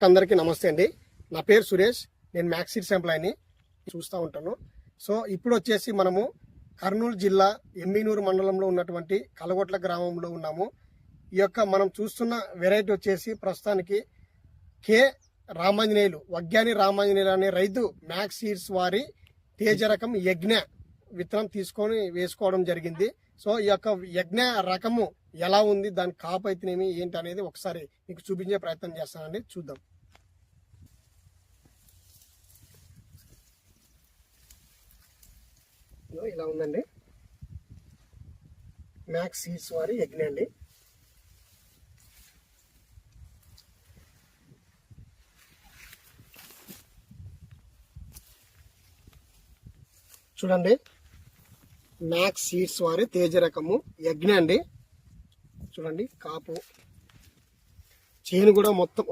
అందరికీ నమస్తే అండి. నా పేరు సురేష్. నేను మ్యాక్స్ సీడ్స్ ఎంప్లాయీని చూస్తూ ఉంటాను. సో ఇప్పుడు వచ్చేసి మనము కర్నూలు జిల్లా ఎమ్మినూరు మండలంలో ఉన్నటువంటి కలగొట్ల గ్రామంలో ఉన్నాము. ఈ యొక్క మనం చూస్తున్న వెరైటీ వచ్చేసి ప్రస్తుతానికి కే రామాంజనేయులు వగ్గాని రామాంజనేయులు అనే రైతు మ్యాక్స్ సీడ్స్ వారి తేజ రకం యజ్ఞ విత్తనం తీసుకొని వేసుకోవడం జరిగింది. సో ఈ యొక్క యజ్ఞ రకము ఎలా ఉంది, దాని కాపు అయితేనేమి ఏంటి అనేది ఒకసారి మీకు చూపించే ప్రయత్నం చేస్తానండి. చూద్దాం. ఇలా ఉందండి మ్యాక్స్ సీడ్స్ వారి యజ్ఞ అండి. చూడండి, మ్యాక్స్ సీడ్స్ వారి తేజ రకము యజ్ఞ అండి. చూడండి, కాపు చేను కూడా మొత్తం